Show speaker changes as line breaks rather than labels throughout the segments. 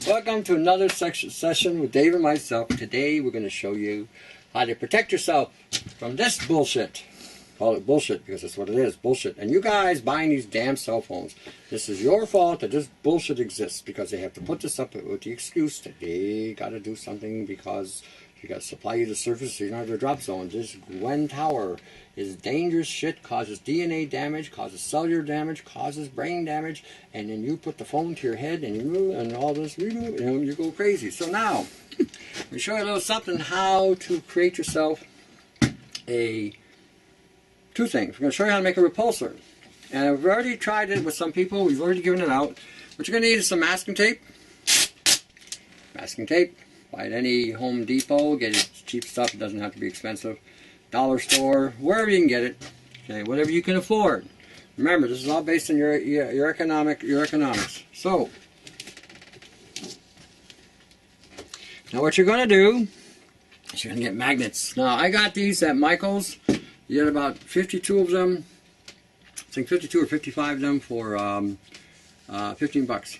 Welcome to another session with Dave and myself. Today we're going to show you how to protect yourself from this bullshit. Call it bullshit because that's what it is, bullshit. And you guys buying these damn cell phones, this is your fault that this bullshit exists because they have to put this up with the excuse that they got to do something because you got to supply you the service so you don't have the drop zone. This Gwen Tower is dangerous shit, causes DNA damage, causes cellular damage, causes brain damage, and then you put the phone to your head and you and all this, you go crazy. So now, we show you a little something how to create yourself two things. We're going to show you how to make a repulsor. And I've already tried it with some people. We've already given it out. What you're going to need is some masking tape. Masking tape. Buy at any Home Depot. Get it cheap stuff. It doesn't have to be expensive. Dollar store. Wherever you can get it. Okay, whatever you can afford. Remember, this is all based on your economics. So, now what you're going to do is you're going to get magnets. Now, I got these at Michael's. You get about 52 of them. I think 52 or 55 of them for 15 bucks.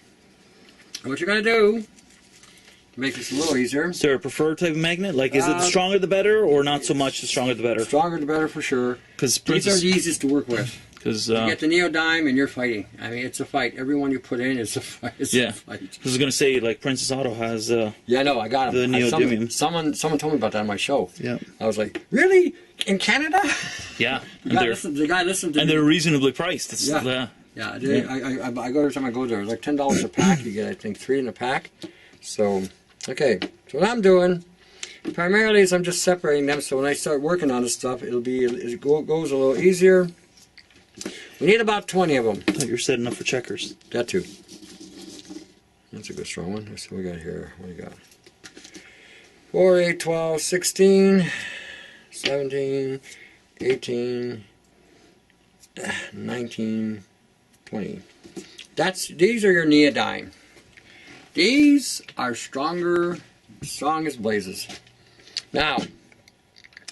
And what you're going to do to make this a little easier.
Is there a preferred type of magnet? Like, is it the stronger the better, or not so much the stronger the better?
Stronger the better for sure. Because these are the easiest to work with. Because you get the neodyme and you're fighting. I mean, it's a fight. Every one you put in is a fight. It's a fight.
I was going to say, like, Princess Auto has
yeah, no, I got
the neodymium.
Someone told me about that on my show.
Yeah.
I was like, really? In Canada?
Yeah.
The guy listened to me.
And they're reasonably priced. It's,
yeah. I go every time I go there. It's like $10 a pack. You get, I think, 3 in a pack. So, okay. So what I'm doing primarily is I'm just separating them. So when I start working on this stuff, it goes a little easier. We need about 20 of them.
I thought you were setting up for checkers.
That too. That's a good strong one. Let's see what we got here. What do you got? 4, 8, 12, 16, 17, 18, 19, 20. These are your neodyme. These are strong as blazes. Now,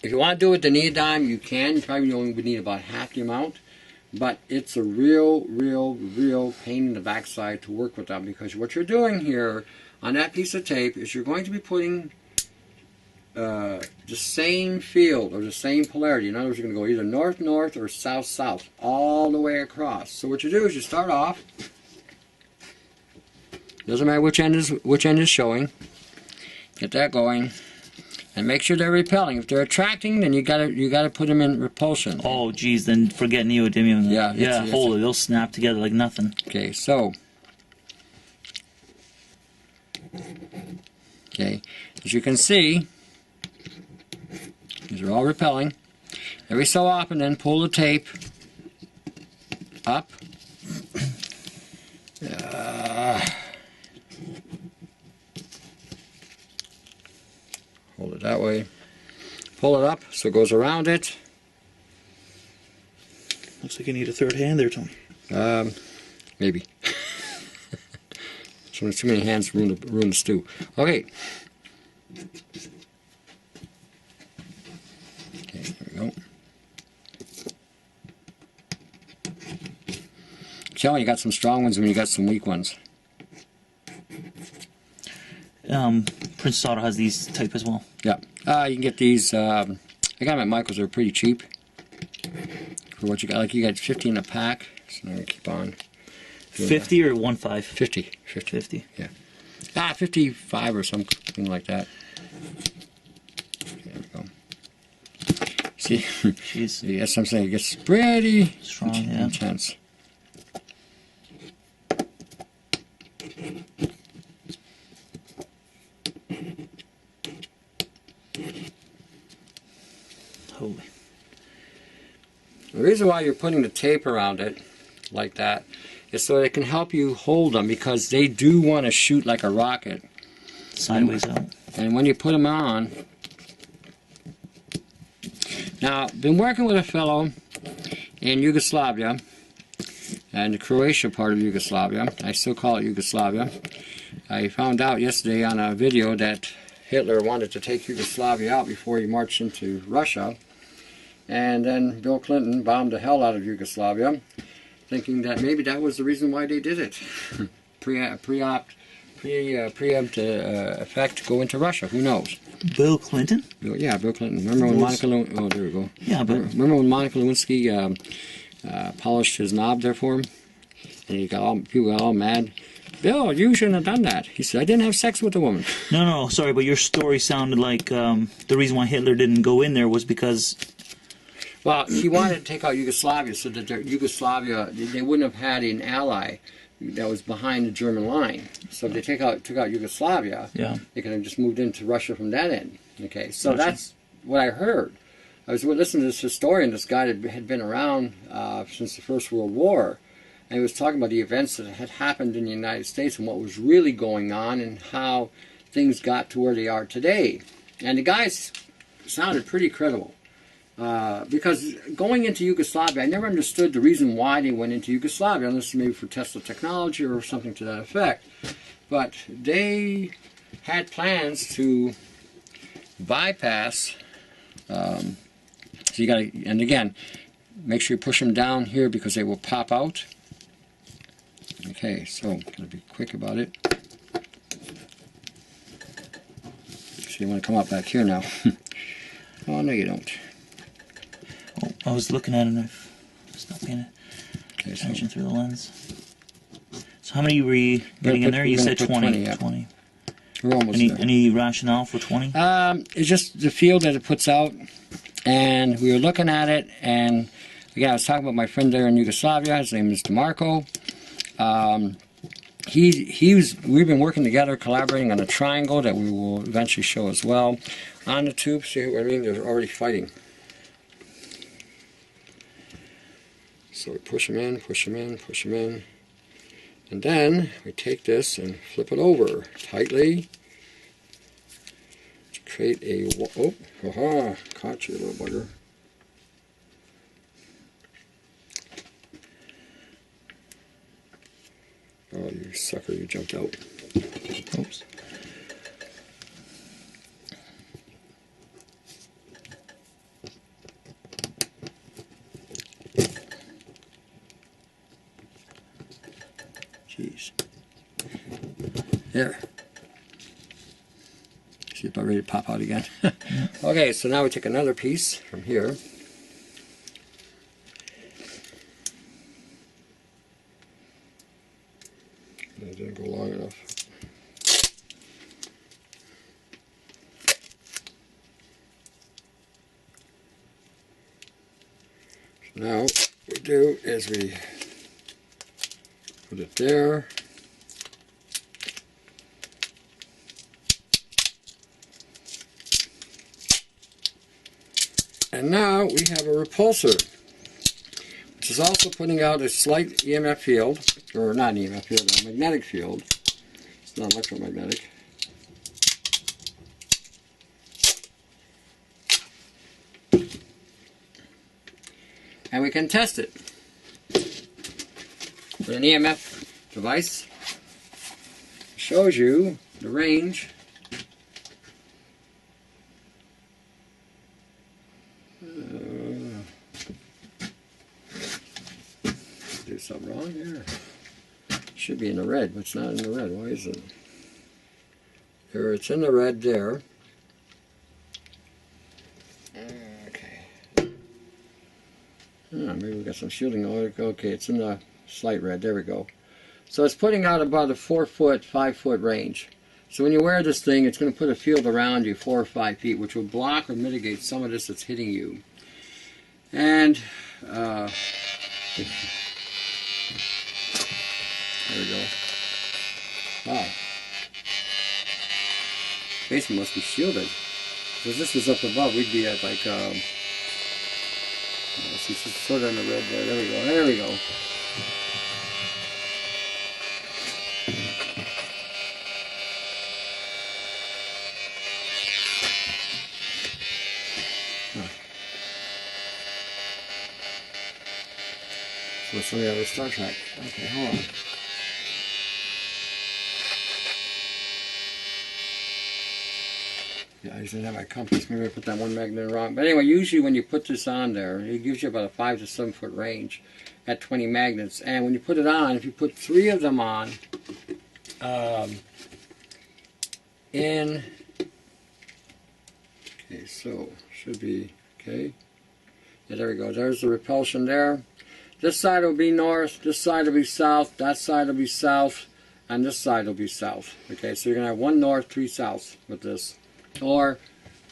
if you want to do it with the neodyme, you can. You probably only would need about half the amount. But it's a real pain in the backside to work with them because what you're doing here on that piece of tape is you're going to be putting the same field or the same polarity. In other words, you're going to go either north-north or south-south all the way across. So what you do is you start off. Doesn't matter which end is showing. Get that going. And make sure they're repelling. If they're attracting, then you gotta put them in repulsion.
Oh, geez, then forget neodymium.
Yeah,
holy, they'll snap together like nothing.
Okay, so. Okay, as you can see, these are all repelling. Every so often, then pull the tape up. Hold it that way. Pull it up so it goes around it.
Looks like you need a third hand there, Tony.
Maybe. So too many hands ruin the stew. Okay. Okay, there we go. Tell you got some strong ones and you got some weak ones.
Princess Auto has these type as well.
Yeah. You can get these, I got them at Michael's, they're pretty cheap. For what you got, like you got 15 a pack, so I'm going to keep on.
50 or 1.5?
50.
50.
Yeah. 55 or something like that. Okay, there we go. See?
Jeez.
Yeah, that's what I'm saying, it gets pretty
strong,
intense.
Holy.
The reason why you're putting the tape around it like that is so it can help you hold them because they do want to shoot like a rocket.
Sideways out.
And when you put them on... Now, I've been working with a fellow in Yugoslavia and the Croatia part of Yugoslavia. I still call it Yugoslavia. I found out yesterday on a video that Hitler wanted to take Yugoslavia out before he marched into Russia. And then Bill Clinton bombed the hell out of Yugoslavia, thinking that maybe that was the reason why they did it. Pre-op preempt effect to go into Russia. Who knows?
Bill Clinton?
Yeah, Bill Clinton. Remember when Monica Lewinsky... Oh, there we go.
Yeah, but...
Remember when Monica Lewinsky polished his knob there for him? And people got all mad. Bill, you shouldn't have done that. He said, I didn't have sex with a woman.
No, sorry, but your story sounded like the reason why Hitler didn't go in there was because...
Well, he wanted to take out Yugoslavia so that Yugoslavia, they wouldn't have had an ally that was behind the German line. So if they took out Yugoslavia, they could have just moved into Russia from that end. Okay, so that's what I heard. I was listening to this historian, this guy that had been around since the First World War, and he was talking about the events that had happened in the United States and what was really going on and how things got to where they are today. And the guys sounded pretty credible. Because going into Yugoslavia, I never understood the reason why they went into Yugoslavia, unless maybe for Tesla technology or something to that effect. But they had plans to bypass. So you got to, and again, make sure you push them down here because they will pop out. Okay, so I'm going to be quick about it. So you want to come up back here now. Oh, no, you don't.
Oh, I was looking at it and I was not paying attention through the lens. So how many were you getting in there? You said 20.
Yeah.
20.
We're almost there.
Any rationale for 20?
It's just the field that it puts out. And we were looking at it. And again, I was talking about my friend there in Yugoslavia. His name is DeMarco. We've been working together, collaborating on a triangle that we will eventually show as well on the tube. See what I mean? They're already fighting. So we push them in, push them in, push them in. And then we take this and flip it over tightly to create a... Oh, haha, caught you, little bugger. Oh, you sucker, you jumped out. Oops. Jeez. There. See if I'm ready to pop out again. Okay, so now we take another piece from here. It didn't go long enough. So now what we do is we put it there. And now we have a repulsor, which is also putting out a slight EMF field, or not an EMF field, a magnetic field. It's not electromagnetic. And we can test it with an EMF device. It shows you the range. Do something wrong here. Should be in the red, but it's not in the red. Why is it? There, it's in the red there. Okay. Maybe we got some shielding. Okay, it's in the slight red. There we go. So it's putting out about a 4 foot, 5 foot range. So when you wear this thing, it's going to put a field around you 4 or 5 feet, which will block or mitigate some of this that's hitting you. And there we go. Wow. Basement must be shielded. If this was up above, we'd be at like, see, it's sort of in the red there. There we go. There we go. So it's on the other Star Trek. Okay, hold on. Yeah, I usually have my compass. Maybe I put that one magnet wrong. But anyway, usually when you put this on there, it gives you about a 5 to 7 foot range at 20 magnets. And when you put it on, if you put 3 of them on in. Okay, so should be okay. Yeah, there we go. There's the repulsion there. This side will be north, this side will be south, that side will be south, and this side will be south. Okay, so you're going to have 1 north, 3 south with this. Or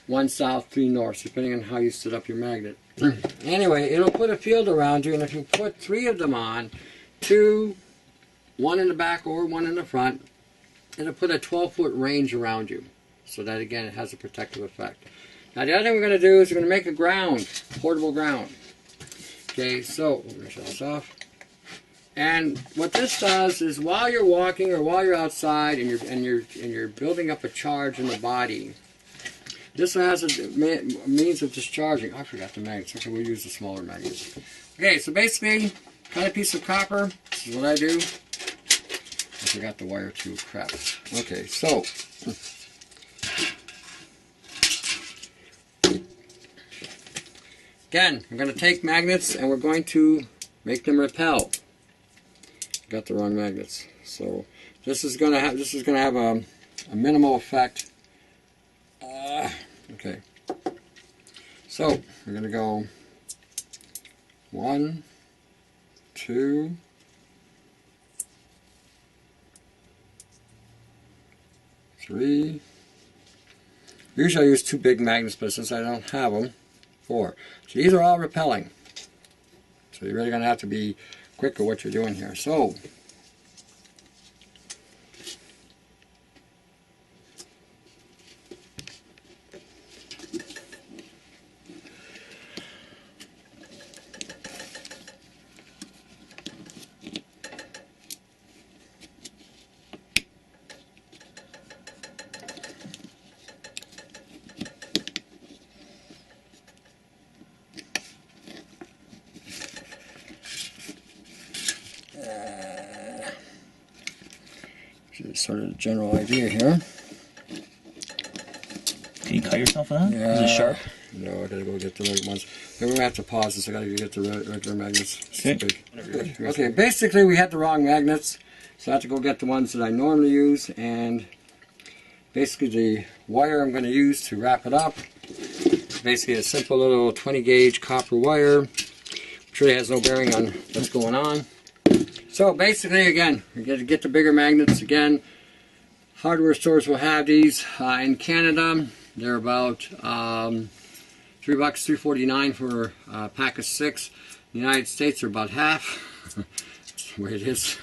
1 south, 3 north, depending on how you set up your magnet. Anyway, it'll put a field around you, and if you put 3 of them on, 2, 1 in the back or 1 in the front, it'll put a 12-foot range around you. So that, again, it has a protective effect. Now, the other thing we're going to do is we're going to make a ground, portable ground. Okay, so we're going to shut this off. And what this does is while you're walking or while you're outside and you're building up a charge in the body, this has a means of discharging. I forgot the magnets. Okay, we'll use the smaller magnets. Okay, so basically, cut a piece of copper. This is what I do. I forgot the wire too. Crap. Okay, so. Again, we're going to take magnets and we're going to make them repel. Got the wrong magnets. So this is going to have a minimal effect. Okay. So we're going to go 1, 2, 3. Usually I use 2 big magnets, but since I don't have them, 4. So these are all repelling. So you're really going to have to be quick with what you're doing here. So sort of the general idea here.
Can you cut yourself with that?
Yeah.
Is it sharp?
No, I gotta go get the right ones. Then we're gonna have to pause this. I gotta go get the regular magnets.
Okay.
Okay, basically we had the wrong magnets, so I have to go get the ones that I normally use, and basically the wire I'm gonna use to wrap it up, basically a simple little 20 gauge copper wire, which really has no bearing on what's going on. So basically, again, we're going to get the bigger magnets. Again, hardware stores will have these. In Canada, they're about $3, $3.49 for a pack of 6. In the United States, they're about half. That's the way it is.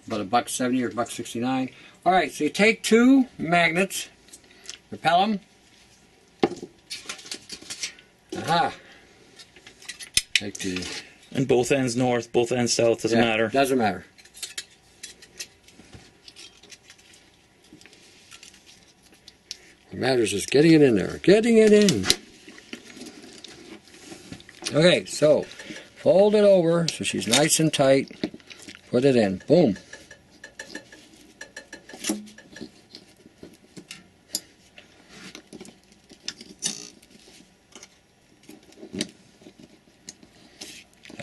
About $1.70 or $1.69. All right, so you take 2 magnets, repel them. Aha. Take the...
And both ends north, both ends south, doesn't matter.
Doesn't matter. What matters is getting it in there. Getting it in. Okay, so fold it over so she's nice and tight. Put it in. Boom.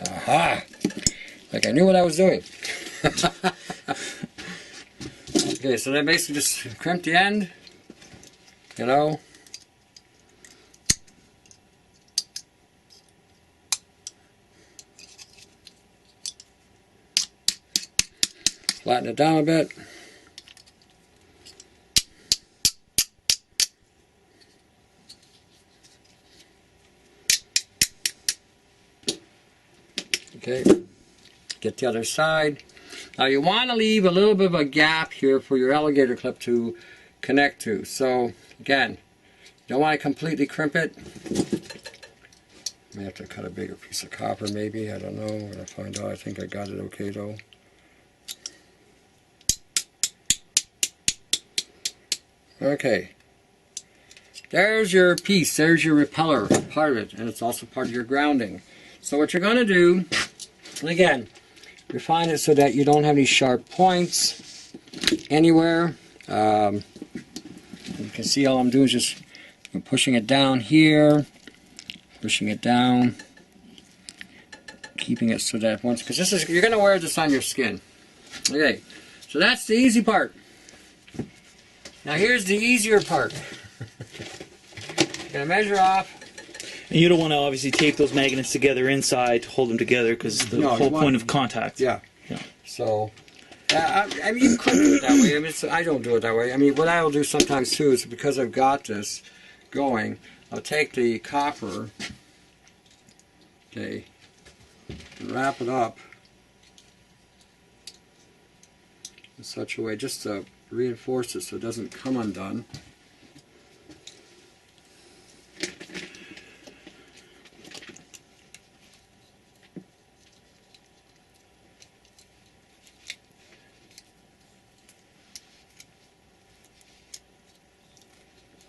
Aha! Like I knew what I was doing. Okay, so then basically just crimp the end, you know. Flatten it down a bit. Okay, get the other side. Now you want to leave a little bit of a gap here for your alligator clip to connect to. So again, you don't want to completely crimp it. May have to cut a bigger piece of copper maybe, I don't know. I'm going to find out. I think I got it okay though. Okay. There's your piece, there's your repeller, part of it, and it's also part of your grounding. So what you're going to do, and again, refine it so that you don't have any sharp points anywhere. You can see all I'm doing is just pushing it down here, pushing it down, keeping it so that once, because this is, you're going to wear this on your skin. Okay, so So that's the easy part. Now here's the easier part. Gonna measure off.
And you don't want to obviously tape those magnets together inside to hold them together because the whole point of contact.
Yeah. So, I mean, you could do it that way. I mean, I don't do it that way. I mean, what I will do sometimes too is because I've got this going, I'll take the copper, okay, and wrap it up in such a way just to reinforce it so it doesn't come undone.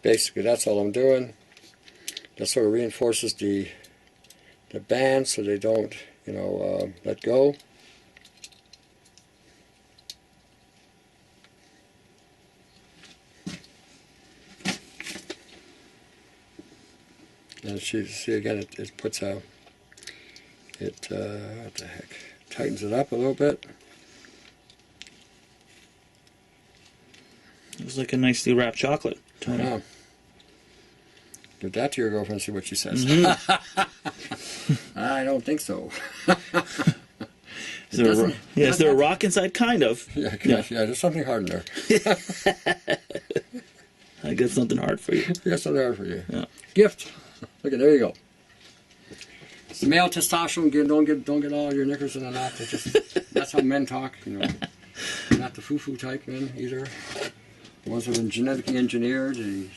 Basically, that's all I'm doing. That sort of reinforces the band so they don't, you know, let go. And see again, it puts a, what the heck, tightens it up a little bit.
It was like a nicely wrapped chocolate, Tony.
Yeah. Give that to your girlfriend and see what she says. I don't think so.
Is there a rock inside? Kind of.
Yeah, there's something hard in there.
I got something hard for you.
I got something hard for you.
Yeah.
Gift. Look at, there you go. It's male testosterone. Don't get all your knickers in a knot. That's how men talk. You know, not the foo-foo type men either. The ones that have been genetically engineered, the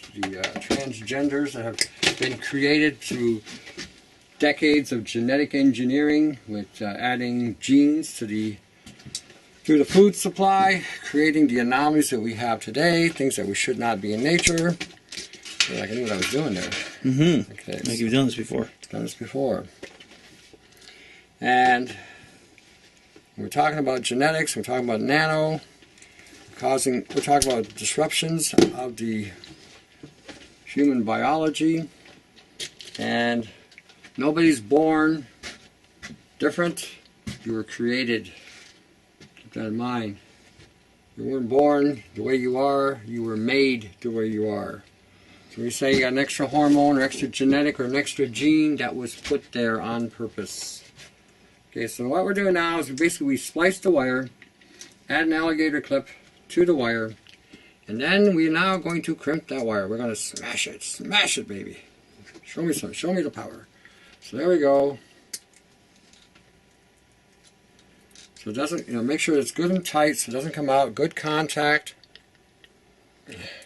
transgenders that have been created through decades of genetic engineering with adding genes to the food supply, creating the anomalies that we have today, things that we should not be in nature. Yeah, I knew what I was doing there.
Mm-hmm.
Okay,
like you've done this before.
Done this before. And we're talking about genetics, we're talking about nano. We're talking about disruptions of the human biology, and nobody's born different. You were created. Keep that in mind. You weren't born the way you are. You were made the way you are. So when you say you got an extra hormone or extra genetic or an extra gene, that was put there on purpose. Okay, so what we're doing now is we splice the wire, add an alligator clip to the wire, and then we're now going to crimp that wire. We're going to smash it, baby. Show me the power. So there we go. So it doesn't, make sure it's good and tight so it doesn't come out. Good contact.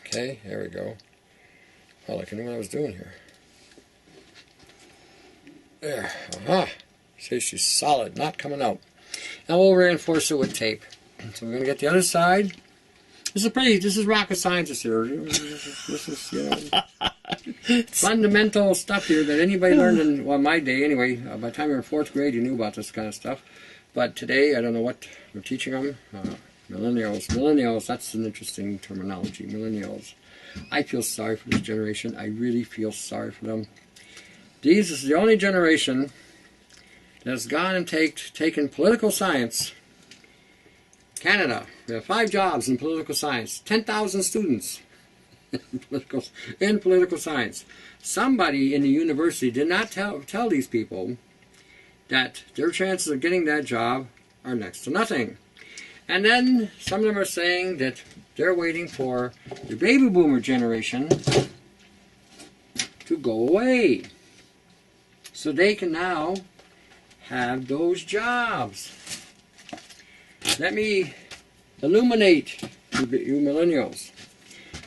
Okay, there we go. Oh, like I knew what I was doing here. There, See, she's solid, not coming out. Now we'll reinforce it with tape. So we're going to get the other side. This is rocket science here. This is, fundamental stuff here that anybody learned in, well, my day anyway. By the time you were in 4th grade, you knew about this kind of stuff. But today, I don't know what we're teaching them. Millennials, that's an interesting terminology, millennials. I feel sorry for this generation. I really feel sorry for them. This is the only generation that has gone and taken political science. Canada, we have 5 jobs in political science, 10,000 students in political science. Somebody in the university did not tell these people that their chances of getting that job are next to nothing. And then some of them are saying that they're waiting for the baby boomer generation to go away so they can now have those jobs. Let me illuminate you millennials.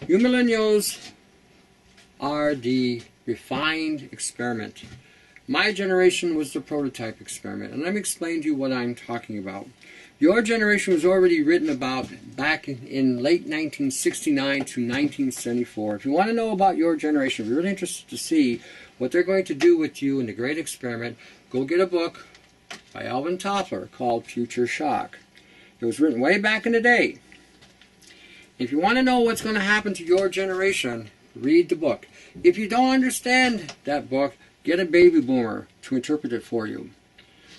You millennials are the refined experiment. My generation was the prototype experiment, and let me explain to you what I'm talking about. Your generation was already written about back in late 1969 to 1974. If you want to know about your generation, if you're really interested to see what they're going to do with you in the great experiment, go get a book by Alvin Toffler called Future Shock. It was written way back in the day. If you want to know what's going to happen to your generation, read the book. If you don't understand that book, get a baby boomer to interpret it for you.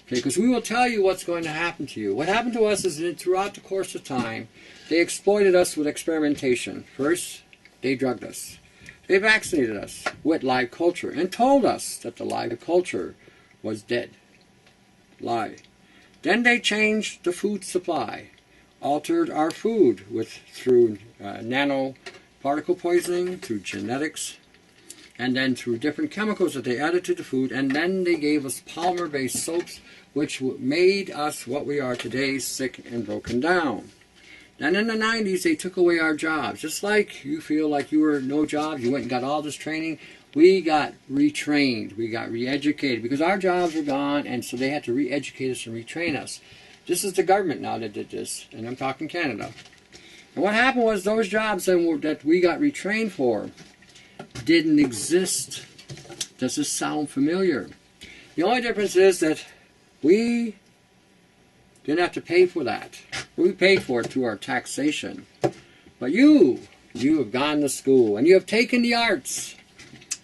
Okay, because we will tell you what's going to happen to you. What happened to us is that throughout the course of time, they exploited us with experimentation. First, they drugged us. They vaccinated us with live culture and told us that the live culture was dead. Lie. Then they changed the food supply, altered our food through nanoparticle poisoning, through genetics, and then through different chemicals that they added to the food, and then they gave us polymer-based soaps, which made us what we are today, sick and broken down. Then in the 90s, they took away our jobs. Just like you feel like you were no job, you went and got all this training, we got retrained, we got re-educated, because our jobs were gone, and so they had to re-educate us and retrain us. This is the government now that did this, and I'm talking Canada. And what happened was those jobs that we got retrained for didn't exist. Does this sound familiar? The only difference is that we didn't have to pay for that. We paid for it through our taxation. But you have gone to school, and you have taken the arts,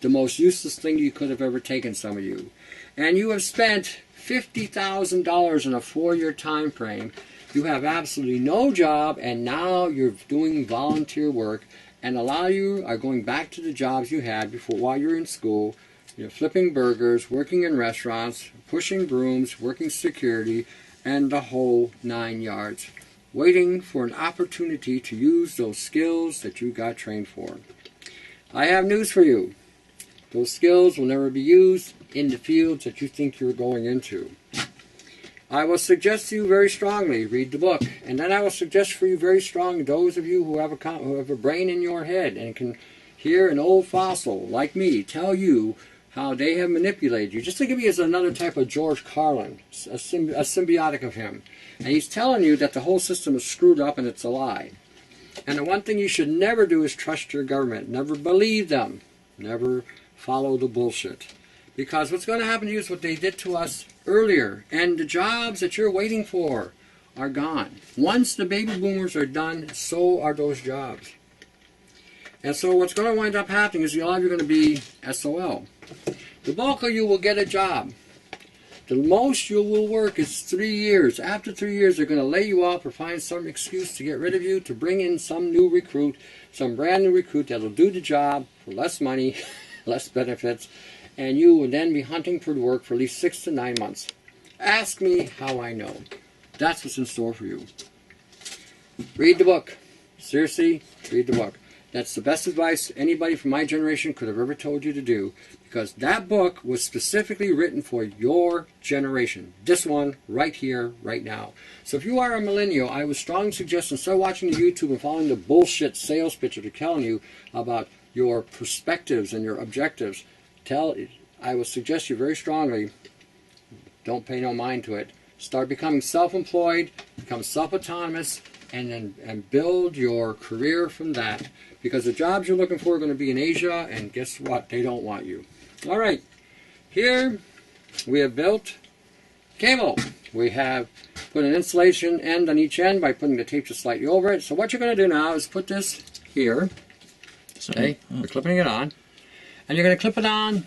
the most useless thing you could have ever taken, some of you. And you have spent $50,000 in a 4-year time frame. You have absolutely no job, and now you're doing volunteer work, and a lot of you are going back to the jobs you had before while you're in school. You're flipping burgers, working in restaurants, pushing brooms, working security, and the whole 9 yards, waiting for an opportunity to use those skills that you got trained for. I have news for you. Those skills will never be used in the fields that you think you're going into. I will suggest to you very strongly, read the book. And then I will suggest for you very strongly, those of you who have a brain in your head and can hear an old fossil like me tell you how they have manipulated you. Just think of me as another type of George Carlin, a symbiotic of him. And he's telling you that the whole system is screwed up and it's a lie. And the one thing you should never do is trust your government. Never believe them. Never follow the bullshit. Because what's going to happen to you is what they did to us earlier. And the jobs that you're waiting for are gone. Once the baby boomers are done, so are those jobs. And so what's going to wind up happening is a lot of you are going to be SOL. The bulk of you will get a job. The most you will work is 3 years. After 3 years, they're going to lay you off or find some excuse to get rid of you, to bring in some new recruit, some brand new recruit that will do the job for less money, less benefits, and you will then be hunting for work for at least 6 to 9 months. Ask me how I know. That's what's in store for you. Read the book. Seriously, read the book. That's the best advice anybody from my generation could have ever told you to do, because that book was specifically written for your generation. This one, right here, right now. So if you are a millennial, I would strongly suggest instead of watching the YouTube and following the bullshit sales pitch that they're telling you about your perspectives and your objectives, I would suggest you very strongly, don't pay no mind to it. Start becoming self-employed, become self-autonomous, and build your career from that. Because the jobs you're looking for are going to be in Asia, and guess what? They don't want you. All right. Here we have built cable. We have put an insulation end on each end by putting the tape just slightly over it. So what you're going to do now is put this here. Okay, we're clipping it on. And you're going to clip it on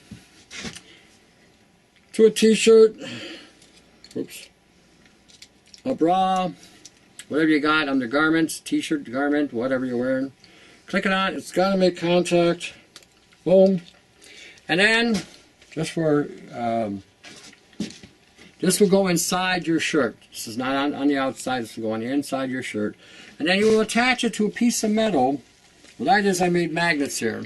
to a t-shirt, oops, a bra, whatever you got, undergarments, t-shirt, garment, whatever you're wearing. Click it on, it's got to make contact, boom. And then, just for, this will go inside your shirt. This is not on the outside, this will go on the inside of your shirt. And then you will attach it to a piece of metal. What I did is I made magnets here.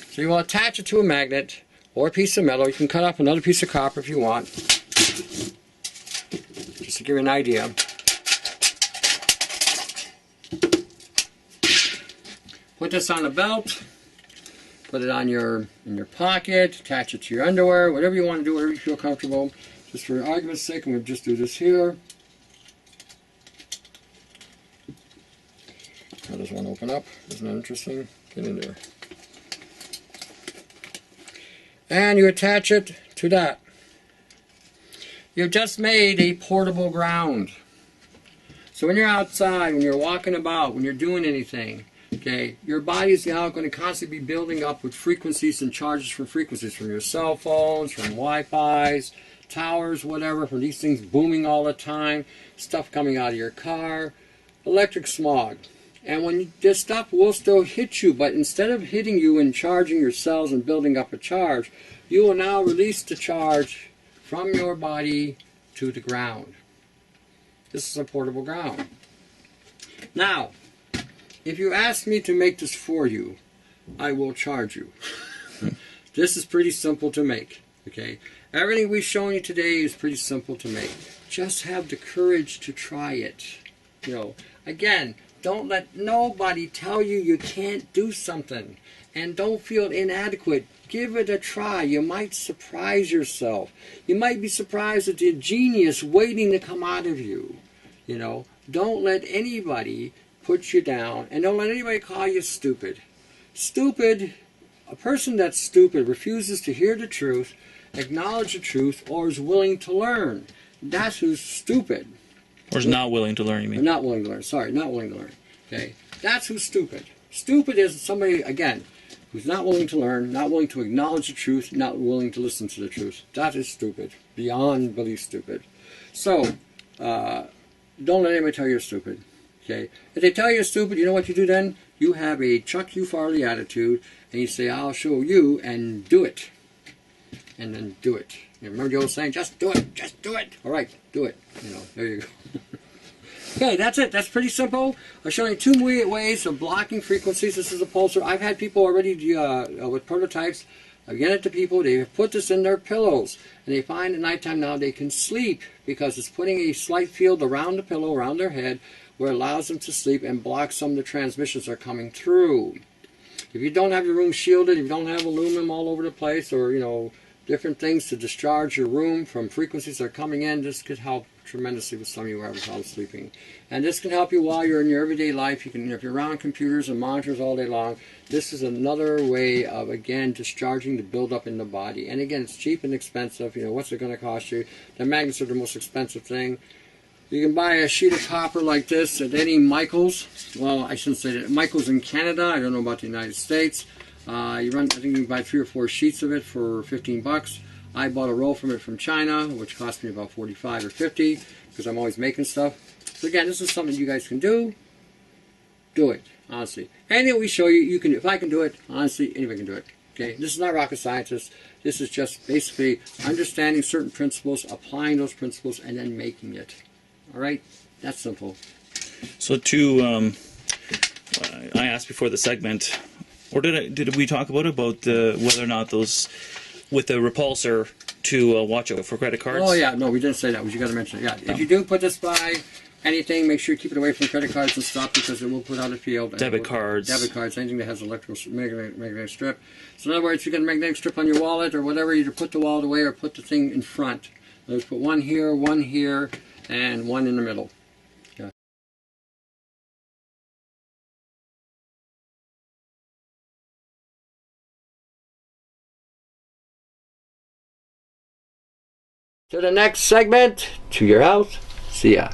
So you will attach it to a magnet or a piece of metal. You can cut off another piece of copper if you want. Just to give you an idea. Put this on a belt. Put it on in your pocket. Attach it to your underwear. Whatever you want to do, whatever you feel comfortable. Just for argument's sake, I'm going to just do this here. How does one open up? Isn't that interesting? Get in there. And you attach it to that. You've just made a portable ground. So when you're outside, when you're walking about, when you're doing anything, okay, your body's now going to constantly be building up with frequencies and charges from frequencies from your cell phones, from Wi-Fi's, towers, whatever, from these things booming all the time, stuff coming out of your car, electric smog. And when this stuff will still hit you, but instead of hitting you and charging your cells and building up a charge, you will now release the charge from your body to the ground. This is a portable ground. Now, if you ask me to make this for you, I will charge you. This is pretty simple to make. Okay, everything we've shown you today is pretty simple to make. Just have the courage to try it. You know, again, don't let nobody tell you you can't do something, and don't feel inadequate. Give it a try. You might surprise yourself. You might be surprised at the genius waiting to come out of you. You know, don't let anybody put you down, and don't let anybody call you stupid. Stupid, a person that's stupid refuses to hear the truth, acknowledge the truth, or is willing to learn. That's who's stupid.
Or is not willing to learn, you mean?
Not willing to learn. Sorry, not willing to learn. Okay, that's who's stupid. Stupid is somebody, again, who's not willing to learn, not willing to acknowledge the truth, not willing to listen to the truth. That is stupid. Beyond belief stupid. So, don't let anybody tell you you're stupid. Okay? If they tell you you're stupid, you know what you do then? You have a Chuck You Farley attitude, and you say, I'll show you, and do it. And then do it. You remember the old saying, just do it, just do it. All right, do it. You know, there you go. Okay, that's it. That's pretty simple. I've shown you 2 ways of blocking frequencies. This is a pulsar. I've had people already with prototypes. I've given it to people. They have put this in their pillows, and they find at nighttime now they can sleep because it's putting a slight field around the pillow, around their head, where it allows them to sleep and blocks some of the transmissions that are coming through. If you don't have your room shielded, if you don't have aluminum all over the place, or, you know, different things to discharge your room from frequencies that are coming in, this could help tremendously with some of you who have trouble sleeping. And this can help you while you're in your everyday life. You can, if you're around computers and monitors all day long, this is another way of, again, discharging the buildup in the body. And again, it's cheap and expensive. You know, what's it going to cost you? The magnets are the most expensive thing. You can buy a sheet of copper like this at any Michaels. Well, I shouldn't say that. Michaels in Canada. I don't know about the United States. I think you can buy 3 or 4 sheets of it for 15 bucks. I bought a roll from it from China, which cost me about 45 or 50, because I'm always making stuff. So again, this is something you guys can do. Do it, honestly. Anything we show you, you can. If I can do it, honestly, anybody can do it. Okay, this is not rocket scientist. This is just basically understanding certain principles, applying those principles, and then making it. All right, that's simple.
So I asked before the segment, or did we talk about whether or not those with the repulsor to watch out for credit cards?
Oh yeah, no, we didn't say that. You got to mention it. Yeah, if you do put this by anything, make sure you keep it away from credit cards and stuff, because it will put out a field.
Debit cards,
anything that has magnetic strip. So in other words, if you got a magnetic strip on your wallet or whatever, either put the wallet away or put the thing in front. Let's put one here, and one in the middle. Yeah. To the next segment, to your house. See ya.